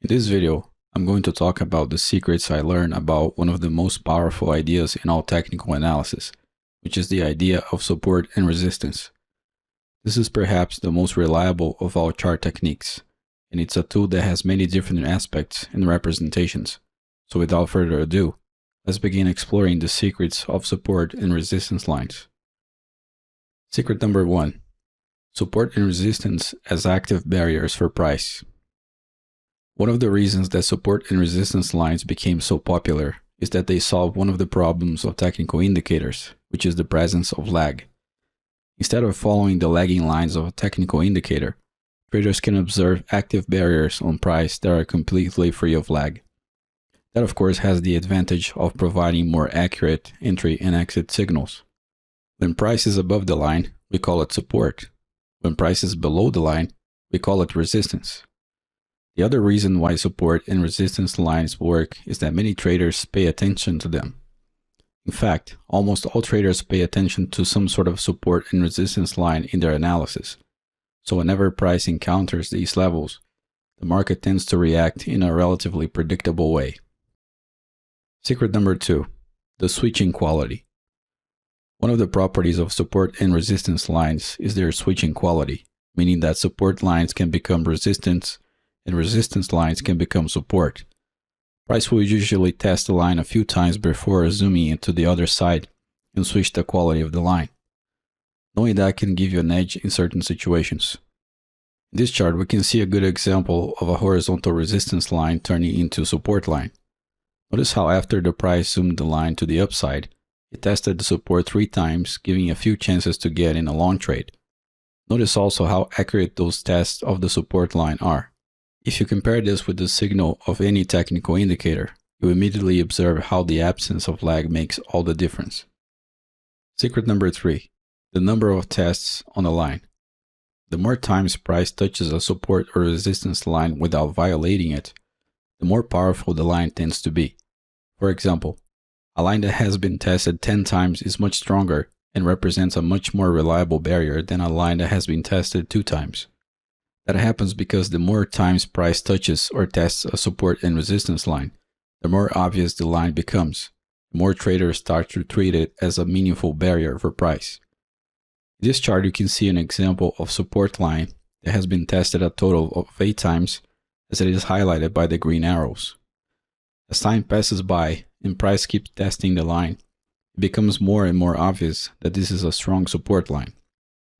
In this video, I'm going to talk about the secrets I learned about one of the most powerful ideas in all technical analysis, which is the idea of support and resistance. This is perhaps the most reliable of all chart techniques, and it's a tool that has many different aspects and representations. So without further ado, let's begin exploring the secrets of support and resistance lines. Secret number 1. Support and resistance as active barriers for price. One of the reasons that support and resistance lines became so popular is that they solve one of the problems of technical indicators, which is the presence of lag. Instead of following the lagging lines of a technical indicator, traders can observe active barriers on price that are completely free of lag. That of course has the advantage of providing more accurate entry and exit signals. When price is above the line, we call it support. When price is below the line, we call it resistance. The other reason why support and resistance lines work is that many traders pay attention to them. In fact, almost all traders pay attention to some sort of support and resistance line in their analysis. So whenever price encounters these levels, the market tends to react in a relatively predictable way. Secret number 2. The switching quality. One of the properties of support and resistance lines is their switching quality, meaning that support lines can become resistance and resistance lines can become support. Price will usually test the line a few times before zooming into the other side and switch the quality of the line. Knowing that can give you an edge in certain situations. In this chart, we can see a good example of a horizontal resistance line turning into support line. Notice how after the price zoomed the line to the upside, it tested the support 3 times, giving a few chances to get in a long trade. Notice also how accurate those tests of the support line are. If you compare this with the signal of any technical indicator, you immediately observe how the absence of lag makes all the difference. Secret number 3. The number of tests on a line. The more times price touches a support or resistance line without violating it, the more powerful the line tends to be. For example, a line that has been tested 10 times is much stronger and represents a much more reliable barrier than a line that has been tested 2 times. That happens because the more times price touches or tests a support and resistance line, the more obvious the line becomes. The more traders start to treat it as a meaningful barrier for price. In this chart, you can see an example of support line that has been tested a total of 8 times, as it is highlighted by the green arrows. As time passes by and price keeps testing the line, it becomes more and more obvious that this is a strong support line.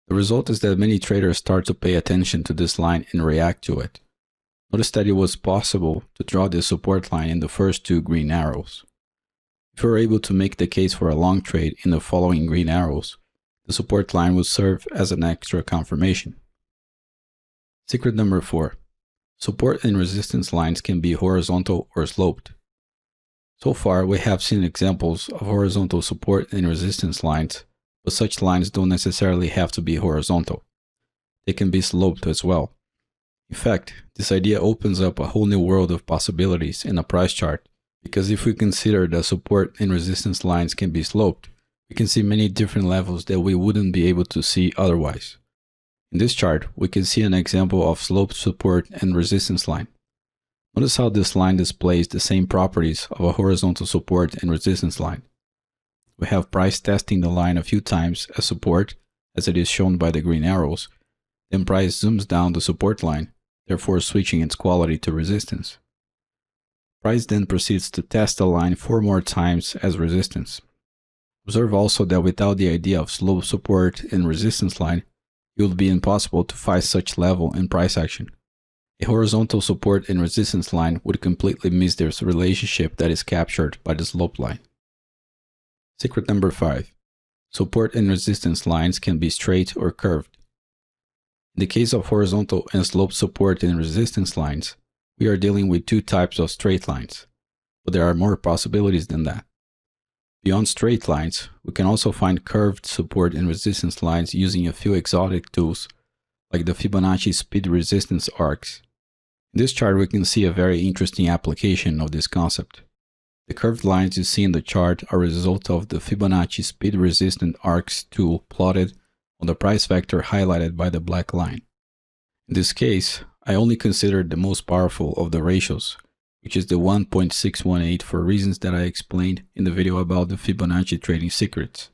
The result is that many traders start to pay attention to this line and react to it. Notice that it was possible to draw this support line in the first 2 green arrows. If you were able to make the case for a long trade in the following green arrows, the support line would serve as an extra confirmation. Secret number 4. Support and resistance lines can be horizontal or sloped. So far, we have seen examples of horizontal support and resistance lines, but such lines don't necessarily have to be horizontal. They can be sloped as well. In fact, this idea opens up a whole new world of possibilities in a price chart, because if we consider that support and resistance lines can be sloped, we can see many different levels that we wouldn't be able to see otherwise. In this chart, we can see an example of sloped support and resistance line. Notice how this line displays the same properties of a horizontal support and resistance line. We have price testing the line a few times as support, as it is shown by the green arrows. Then price zooms down the support line, therefore switching its quality to resistance. Price then proceeds to test the line 4 more times as resistance. Observe also that without the idea of slope support and resistance line, it would be impossible to find such level in price action. A horizontal support and resistance line would completely miss this relationship that is captured by the slope line. Secret number 5. Support and resistance lines can be straight or curved. In the case of horizontal and sloped support and resistance lines, we are dealing with 2 types of straight lines, but there are more possibilities than that. Beyond straight lines, we can also find curved support and resistance lines using a few exotic tools, like the Fibonacci speed resistance arcs. In this chart, we can see a very interesting application of this concept. The curved lines you see in the chart are a result of the Fibonacci speed resistant arcs tool plotted on the price vector highlighted by the black line. In this case, I only considered the most powerful of the ratios, which is the 1.618 for reasons that I explained in the video about the Fibonacci trading secrets.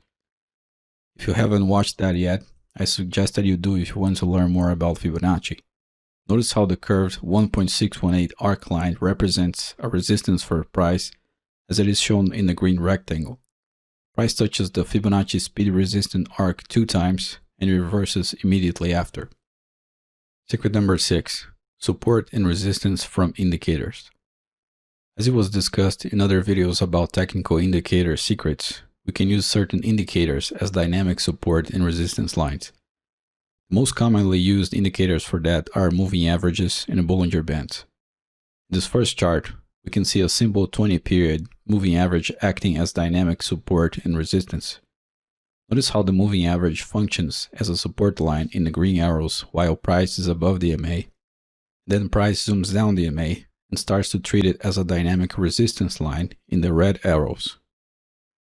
If you haven't watched that yet, I suggest that you do if you want to learn more about Fibonacci. Notice how the curved 1.618 arc line represents a resistance for price as it is shown in the green rectangle. Price touches the Fibonacci speed resistant arc 2 times and reverses immediately after. Secret number 6. Support and resistance from indicators. As it was discussed in other videos about technical indicator secrets, we can use certain indicators as dynamic support and resistance lines. The most commonly used indicators for that are moving averages and Bollinger Bands. In this first chart, we can see a simple 20-period moving average acting as dynamic support and resistance. Notice how the moving average functions as a support line in the green arrows while price is above the MA. Then price zooms down the MA and starts to treat it as a dynamic resistance line in the red arrows.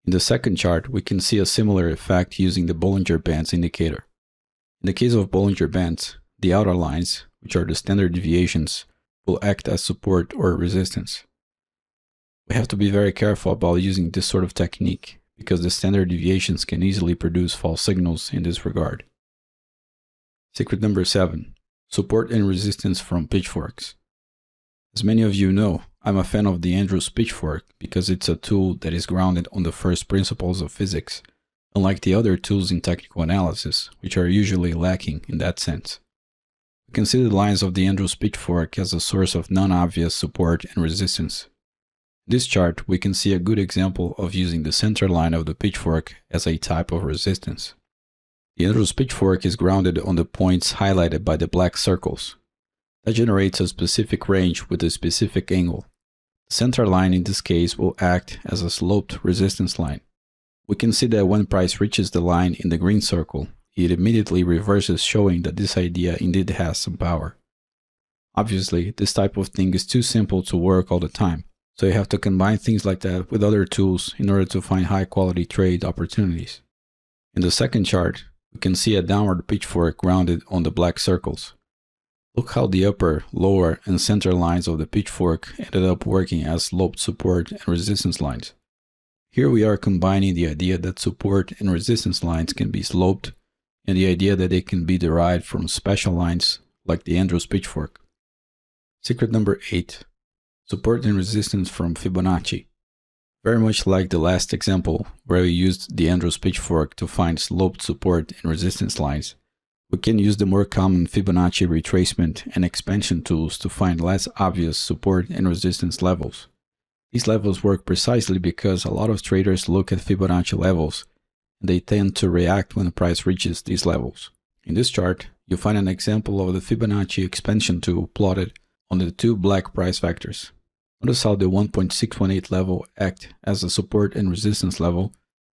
In the second chart, we can see a similar effect using the Bollinger Bands indicator. In the case of Bollinger Bands, the outer lines, which are the standard deviations, will act as support or resistance. We have to be very careful about using this sort of technique because the standard deviations can easily produce false signals in this regard. Secret number 7. Support and resistance from pitchforks. As many of you know, I'm a fan of the Andrews Pitchfork because it's a tool that is grounded on the first principles of physics, unlike the other tools in technical analysis, which are usually lacking in that sense. We consider the lines of the Andrews Pitchfork as a source of non-obvious support and resistance. In this chart, we can see a good example of using the center line of the pitchfork as a type of resistance. The Andrews Pitchfork is grounded on the points highlighted by the black circles. That generates a specific range with a specific angle. The center line in this case will act as a sloped resistance line. We can see that when price reaches the line in the green circle, it immediately reverses, showing that this idea indeed has some power. Obviously, this type of thing is too simple to work all the time, so you have to combine things like that with other tools in order to find high-quality trade opportunities. In the second chart, we can see a downward pitchfork grounded on the black circles. Look how the upper, lower, and center lines of the pitchfork ended up working as sloped support and resistance lines. Here we are combining the idea that support and resistance lines can be sloped and the idea that they can be derived from special lines like the Andrews Pitchfork. Secret number 8. Support and resistance from Fibonacci. Very much like the last example where we used the Andrews Pitchfork to find sloped support and resistance lines, we can use the more common Fibonacci retracement and expansion tools to find less obvious support and resistance levels. These levels work precisely because a lot of traders look at Fibonacci levels and they tend to react when the price reaches these levels. In this chart, you'll find an example of the Fibonacci expansion tool plotted on the two black price vectors. Notice how the 1.618 level acts as a support and resistance level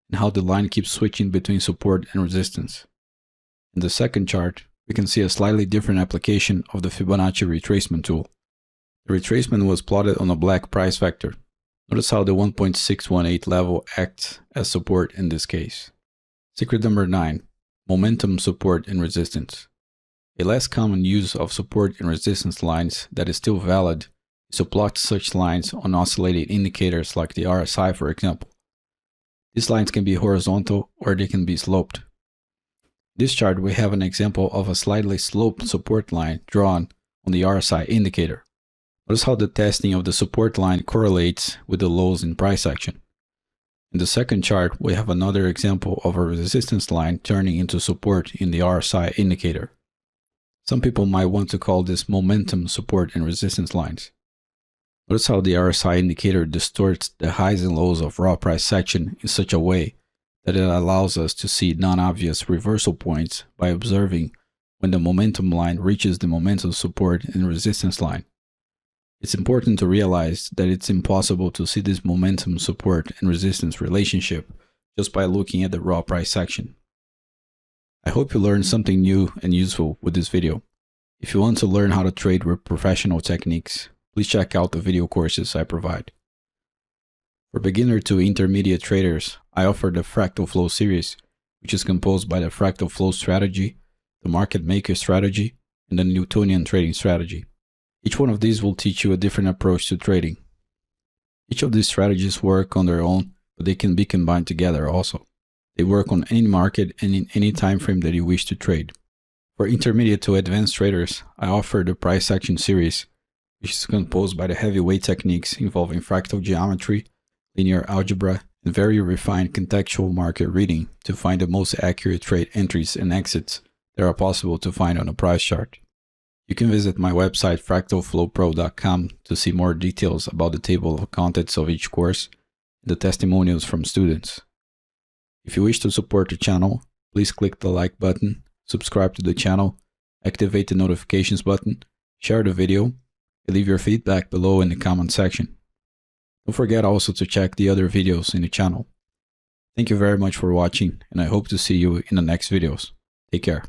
and how the line keeps switching between support and resistance. In the second chart, we can see a slightly different application of the Fibonacci retracement tool. The retracement was plotted on a black price vector. Notice how the 1.618 level acts as support in this case. Secret number 9. Momentum support and resistance. A less common use of support and resistance lines that is still valid is to plot such lines on oscillating indicators like the RSI, for example. These lines can be horizontal or they can be sloped. In this chart, we have an example of a slightly sloped support line drawn on the RSI indicator. Notice how the testing of the support line correlates with the lows in price action. In the second chart, we have another example of a resistance line turning into support in the RSI indicator. Some people might want to call this momentum support and resistance lines. Notice how the RSI indicator distorts the highs and lows of raw price action in such a way that it allows us to see non-obvious reversal points by observing when the momentum line reaches the momentum support and resistance line. It's important to realize that it's impossible to see this momentum support and resistance relationship just by looking at the raw price action. I hope you learned something new and useful with this video. If you want to learn how to trade with professional techniques, please check out the video courses I provide. For beginner to intermediate traders, I offer the Fractal Flow series, which is composed by the Fractal Flow strategy, the Market Maker strategy, and the Newtonian trading strategy. Each one of these will teach you a different approach to trading. Each of these strategies work on their own, but they can be combined together also. They work on any market and in any time frame that you wish to trade. For intermediate to advanced traders, I offer the price action series, which is composed by the heavyweight techniques involving fractal geometry, linear algebra, and very refined contextual market reading to find the most accurate trade entries and exits that are possible to find on a price chart. You can visit my website fractalflowpro.com to see more details about the table of contents of each course and the testimonials from students. If you wish to support the channel, please click the like button, subscribe to the channel, activate the notifications button, share the video, and leave your feedback below in the comment section. Don't forget also to check the other videos in the channel. Thank you very much for watching, and I hope to see you in the next videos. Take care.